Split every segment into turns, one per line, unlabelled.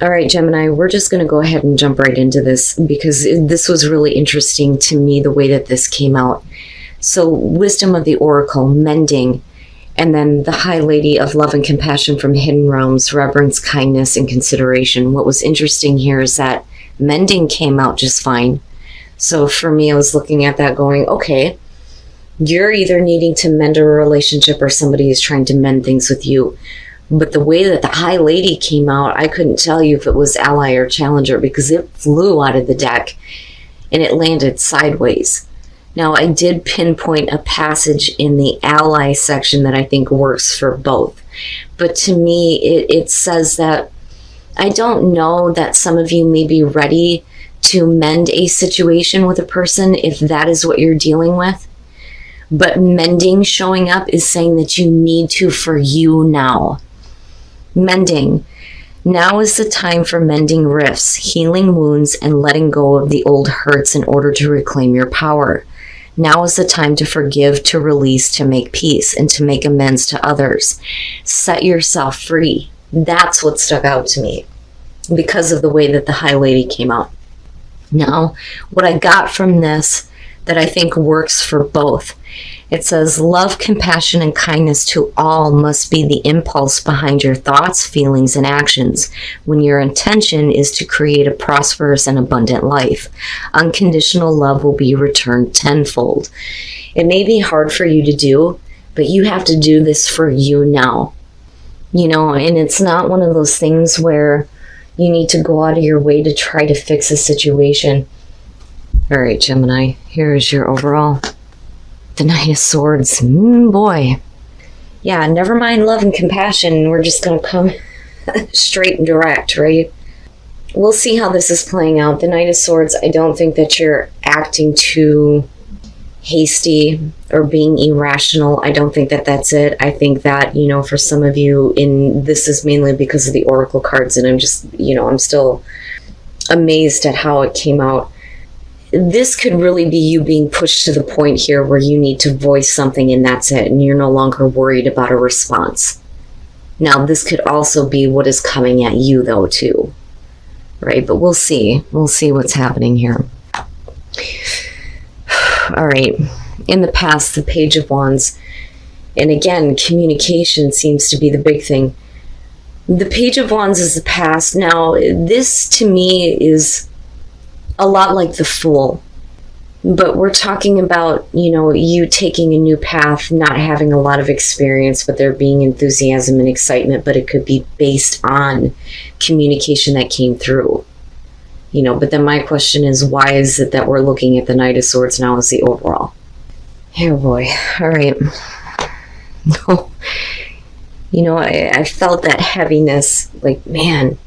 All right, Gemini, we're just going to go ahead and jump right into this because this was really interesting to me, the way that this came out. So, wisdom of the oracle, mending, and then the High Lady of love and compassion from hidden realms, reverence, kindness, and consideration. What was interesting here is that mending came out just fine. So for me, I was looking at that going, okay, you're either needing to mend a relationship or somebody is trying to mend things with you. But the way that the High Lady came out, I couldn't tell you if it was ally or challenger because it flew out of the deck and it landed sideways. Now, I did pinpoint a passage in the ally section that I think works for both. But to me, it says that I don't know that some of you may be ready to mend a situation with a person if that is what you're dealing with. But mending showing up is saying that you need to for you now. Mending. Now is the time for mending rifts, healing wounds, and letting go of the old hurts in order to reclaim your power. Now is the time to forgive, to release, to make peace, and to make amends to others. Set yourself free. That's what stuck out to me because of the way that the High Lady came out. Now, what I got from this that I think works for both, it says, love, compassion, and kindness to all must be the impulse behind your thoughts, feelings, and actions when your intention is to create a prosperous and abundant life. Unconditional love will be returned tenfold. It may be hard for you to do, but you have to do this for you now. You know, and it's not one of those things where you need to go out of your way to try to fix a situation. All right, Gemini, here is your overall. The Knight of Swords. Boy. Yeah, never mind love and compassion. We're just going to come straight and direct, right? We'll see how this is playing out. The Knight of Swords, I don't think that you're acting too hasty or being irrational. I don't think that that's it. I think that, you know, for some of you, this is mainly because of the Oracle cards, and I'm just, you know, I'm still amazed at how it came out. This could really be you being pushed to the point here where you need to voice something and that's it, and you're no longer worried about a response. Now, this could also be what is coming at you, though, too. Right? But we'll see. We'll see what's happening here. All right. In the past, the Page of Wands. And again, communication seems to be the big thing. The Page of Wands is the past. Now, this to me is a lot like the Fool. But we're talking about, you know, you taking a new path, not having a lot of experience, but there being enthusiasm and excitement, but it could be based on communication that came through. You know, but then my question is, why is it that we're looking at the Knight of Swords now as the overall? Oh boy. All right. You know, I felt that heaviness, like, man.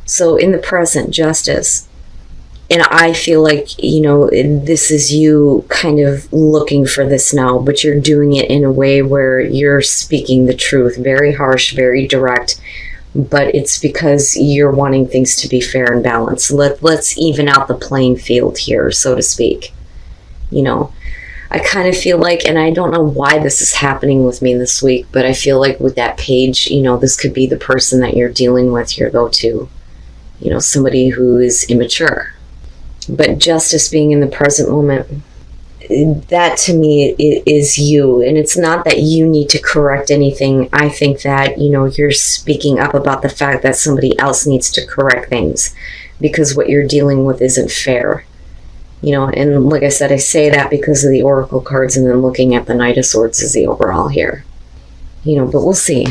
So in the present, justice. And I feel like, you know, this is you kind of looking for this now, but you're doing it in a way where you're speaking the truth. Very harsh, very direct. But it's because you're wanting things to be fair and balanced. Let's even out the playing field here, so to speak. You know, I kind of feel like, and I don't know why this is happening with me this week, but I feel like with that page, you know, this could be the person that you're dealing with, your go-to. You know, somebody who is immature. But justice being in the present moment, that to me is you. And it's not that you need to correct anything. I think that, you know, you're speaking up about the fact that somebody else needs to correct things because what you're dealing with isn't fair. You know, and like I said, I say that because of the Oracle cards and then looking at the Knight of Swords as the overall here. You know, but we'll see.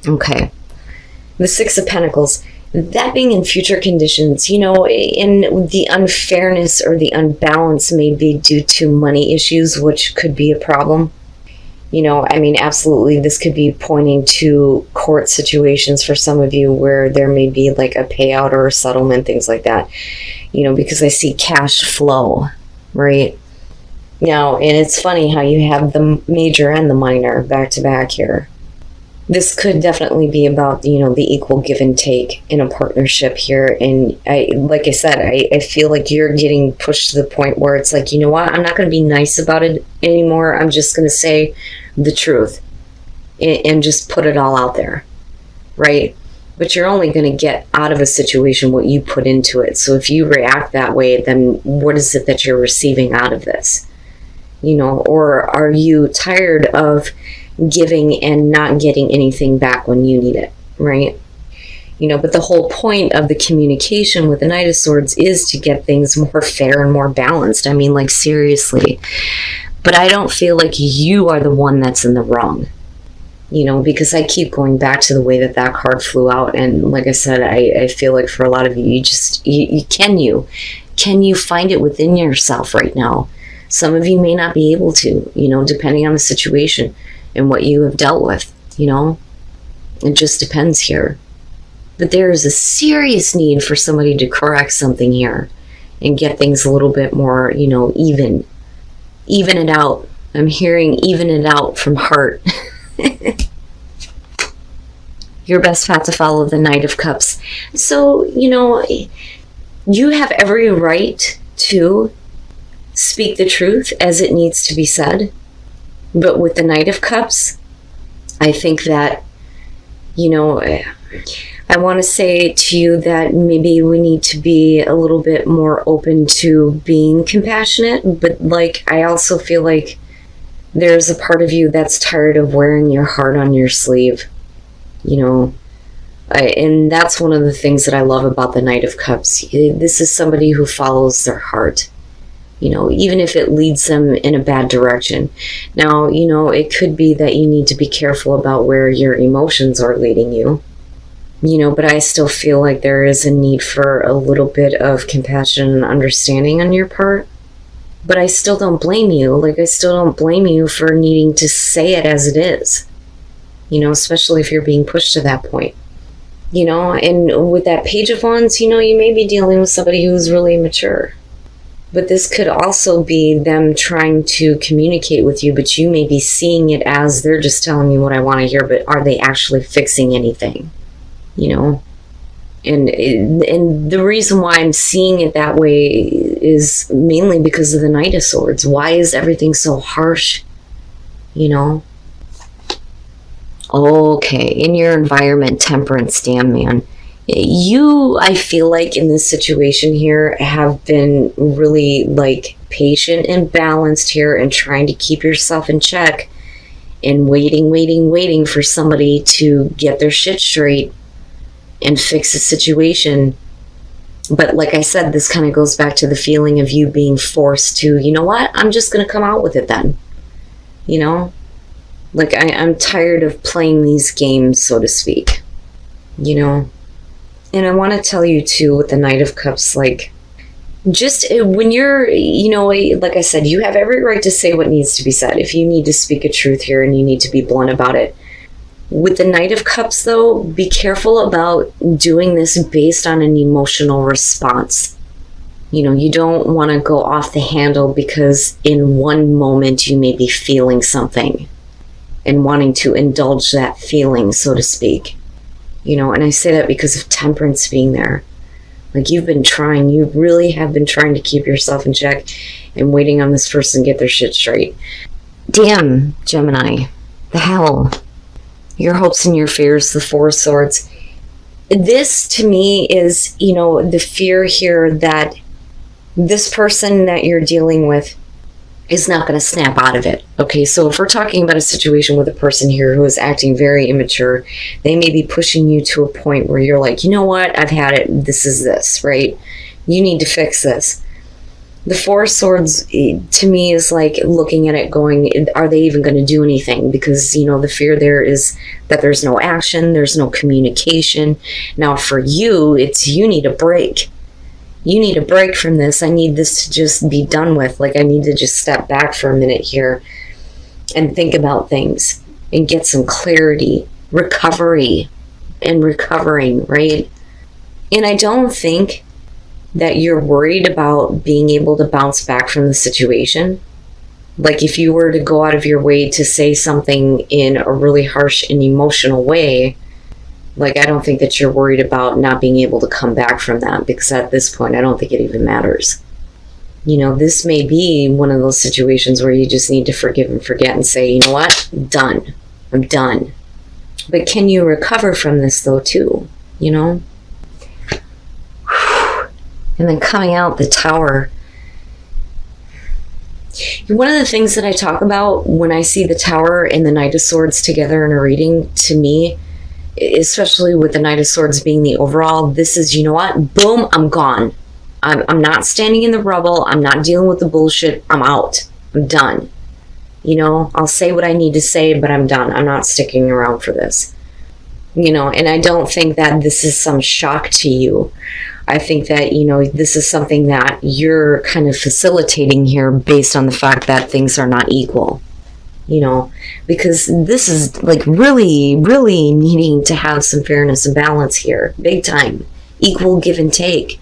Okay. The Six of Pentacles. That being in future conditions, you know, in the unfairness or the unbalance may be due to money issues, which could be a problem. You know, I mean, absolutely, this could be pointing to court situations for some of you where there may be like a payout or a settlement, things like that. You know, because I see cash flow, right? Now, and it's funny how you have the major and the minor back to back here. This could definitely be about, you know, the equal give and take in a partnership here. And like I said, I feel like you're getting pushed to the point where it's like, you know what, I'm not going to be nice about it anymore. I'm just going to say the truth and just put it all out there, right? But you're only going to get out of a situation what you put into it. So if you react that way, then what is it that you're receiving out of this? You know, or are you tired of giving and not getting anything back when you need it, right? You know, but the whole point of the communication with the Knight of Swords is to get things more fair and more balanced. I mean, like, seriously. But I don't feel like you are the one that's in the wrong. You know, because I keep going back to the way that that card flew out. And like I said, I feel like for a lot of you, can you find it within yourself right now? Some of you may not be able to, you know, depending on the situation and what you have dealt with, you know. It just depends here. But there is a serious need for somebody to correct something here and get things a little bit more, you know, even. Even it out. I'm hearing even it out from heart. Your best path to follow, the Knight of Cups. So, you know, you have every right to speak the truth as it needs to be said. But with the Knight of Cups, I think that, you know, I want to say to you that maybe we need to be a little bit more open to being compassionate. But, like, I also feel like there's a part of you that's tired of wearing your heart on your sleeve, you know. And that's one of the things that I love about the Knight of Cups. This is somebody who follows their heart, you know, even if it leads them in a bad direction. Now, you know, it could be that you need to be careful about where your emotions are leading you, you know, but I still feel like there is a need for a little bit of compassion and understanding on your part. But I still don't blame you. Like, I still don't blame you for needing to say it as it is. You know, especially if you're being pushed to that point. You know, and with that Page of Wands, you know, you may be dealing with somebody who's really immature. But this could also be them trying to communicate with you, but you may be seeing it as they're just telling me what I want to hear, but are they actually fixing anything? You know? And the reason why I'm seeing it that way is mainly because of the Knight of Swords. Why is everything so harsh? You know? Okay, in your environment, Temperance, damn man. You, I feel like in this situation here, have been really, like, patient and balanced here and trying to keep yourself in check and waiting for somebody to get their shit straight and fix the situation. But like I said, this kind of goes back to the feeling of you being forced to, you know what, I'm just going to come out with it then. You know? Like, I'm tired of playing these games, so to speak. You know? And I want to tell you, too, with the Knight of Cups, like, just when you're, you know, like I said, you have every right to say what needs to be said. If you need to speak a truth here and you need to be blunt about it. With the Knight of Cups, though, be careful about doing this based on an emotional response. You know, you don't want to go off the handle because in one moment you may be feeling something and wanting to indulge that feeling, so to speak. You know, and I say that because of Temperance being there. Like, you've been trying, you really have been trying to keep yourself in check and waiting on this person to get their shit straight. Damn, Gemini. The hell? Your hopes and your fears, the Four of Swords. This, to me, is, you know, the fear here that this person that you're dealing with is not going to snap out of it. Okay, so if we're talking about a situation with a person here who is acting very immature, they may be pushing you to a point where you're like, you know what, I've had it, this is this, right? You need to fix this. The Four of Swords, to me, is like looking at it going, are they even going to do anything? Because, you know, the fear there is that there's no action, there's no communication. Now, for you, it's you need a break. You need a break from this. I need this to just be done with. Like, I need to just step back for a minute here and think about things and get some clarity, recovery, and recovering, right? And I don't think that you're worried about being able to bounce back from the situation. Like, if you were to go out of your way to say something in a really harsh and emotional way, like, I don't think that you're worried about not being able to come back from that, because at this point, I don't think it even matters. You know, this may be one of those situations where you just need to forgive and forget and say, you know what, done. I'm done. But can you recover from this, though, too? you know? And then coming out the Tower. One of the things that I talk about when I see the Tower and the Knight of Swords together in a reading, to me, especially with the Knight of Swords being the overall, this is, you know what? Boom, I'm gone. I'm not standing in the rubble. I'm not dealing with the bullshit. I'm out. I'm done. You know, I'll say what I need to say, but I'm done. I'm not sticking around for this. You know, and I don't think that this is some shock to you. I think that, you know, this is something that you're kind of facilitating here based on the fact that things are not equal. You know, because this is like really, really needing to have some fairness and balance here. Big time. Equal give and take.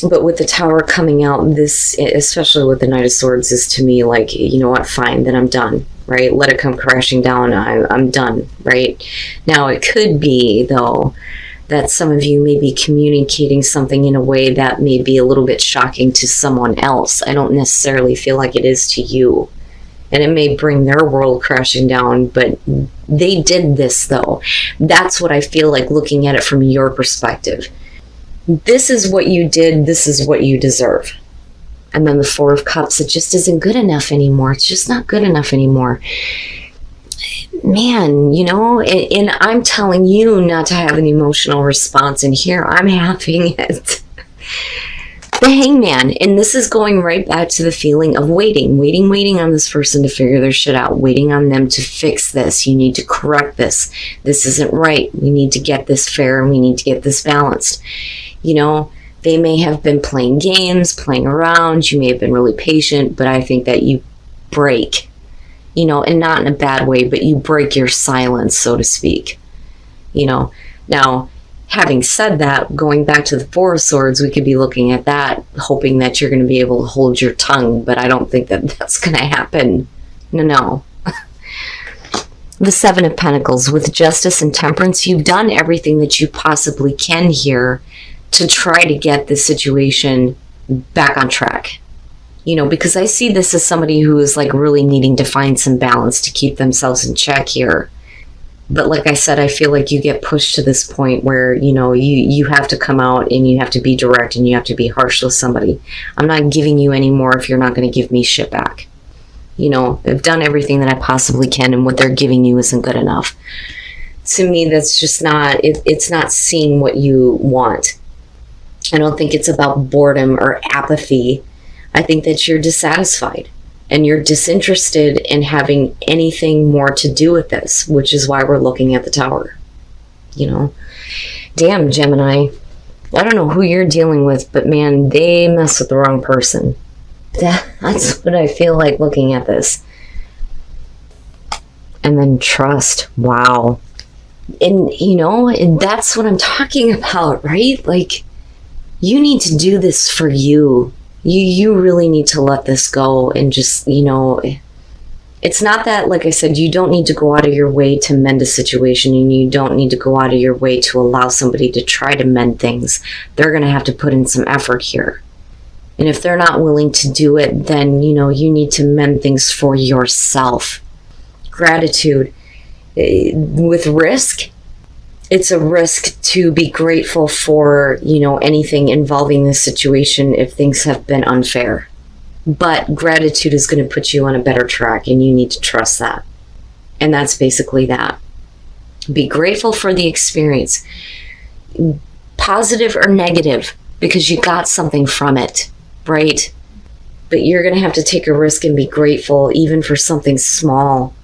But with the Tower coming out, this, especially with the Knight of Swords, is to me like, you know what, fine, then I'm done, right? Let it come crashing down. I'm done, right? Now, it could be, though, that some of you may be communicating something in a way that may be a little bit shocking to someone else. I don't necessarily feel like it is to you. And it may bring their world crashing down, but they did this, though. That's what I feel like looking at it from your perspective. This is what you did. This is what you deserve. And then the Four of Cups, it just isn't good enough anymore. It's just not good enough anymore. Man, you know, and I'm telling you not to have an emotional response, and here I'm having it. The Hangman, and this is going right back to the feeling of waiting on this person to figure their shit out, waiting on them to fix this. You need to correct this. This isn't right. We need to get this fair, and we need to get this balanced. You know, they may have been playing games, playing around. You may have been really patient, but I think that you break, you know, and not in a bad way, but you break your silence, so to speak. You know, now, having said that, going back to the Four of Swords, we could be looking at that, hoping that you're going to be able to hold your tongue, but I don't think that that's going to happen. No. The Seven of Pentacles, with Justice and Temperance, you've done everything that you possibly can here to try to get the situation back on track. You know, because I see this as somebody who is like really needing to find some balance to keep themselves in check here. But like I said, I feel like you get pushed to this point where, you know, you have to come out and you have to be direct and you have to be harsh with somebody. I'm not giving you any more if you're not going to give me shit back. You know, I've done everything that I possibly can, and what they're giving you isn't good enough. To me, that's just not, it's not seeing what you want. I don't think it's about boredom or apathy. I think that you're dissatisfied and you're disinterested in having anything more to do with this, which is why we're looking at the Tower. You know, damn, Gemini. I don't know who you're dealing with, but man, they mess with the wrong person. That's what I feel like looking at this. And then trust. Wow. And, you know, and that's what I'm talking about, right? Like, you need to do this for you. You really need to let this go and just, you know, it's not that, like I said, you don't need to go out of your way to mend a situation, and you don't need to go out of your way to allow somebody to try to mend things. They're going to have to put in some effort here. And if they're not willing to do it, then, you know, you need to mend things for yourself. Gratitude. With risk, it's a risk to be grateful for, you know, anything involving this situation if things have been unfair. But gratitude is going to put you on a better track, and you need to trust that. And that's basically that. Be grateful for the experience, positive or negative, because you got something from it, right? But you're going to have to take a risk and be grateful even for something small,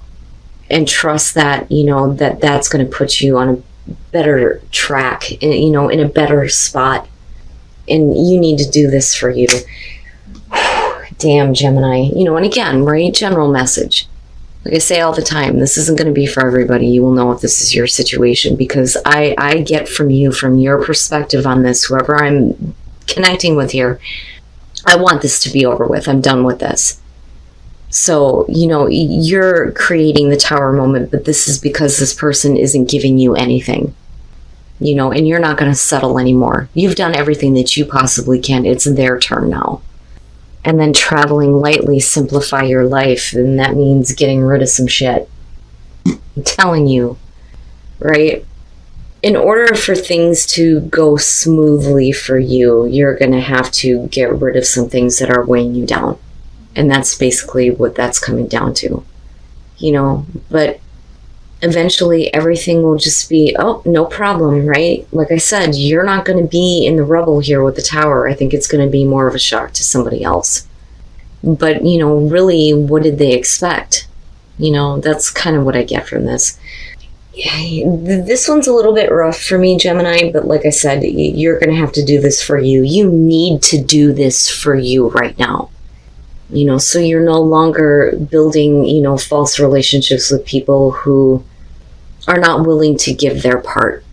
and trust that, you know, that's going to put you on a better track, you know, in a better spot. And you need to do this for you. Damn, Gemini. You know, and again, right, general message. Like I say all the time, this isn't going to be for everybody. You will know if this is your situation, because I get from you, from your perspective on this, whoever I'm connecting with here, I want this to be over with. I'm done with this. So, you know, you're creating the Tower moment, but this is because this person isn't giving you anything, you know, and you're not going to settle anymore. You've done everything that you possibly can. It's their turn now. And then traveling lightly, simplify your life. And that means getting rid of some shit. I'm telling you, right? in order for things to go smoothly for you, you're going to have to get rid of some things that are weighing you down. And that's basically what that's coming down to, you know, but eventually everything will just be, oh, no problem, right? Like I said, you're not going to be in the rubble here with the Tower. I think it's going to be more of a shock to somebody else. But, you know, really, what did they expect? You know, that's kind of what I get from this. This one's a little bit rough for me, Gemini, but like I said, you're going to have to do this for you. You need to do this for you right now. You know, so you're no longer building, you know, false relationships with people who are not willing to give their part.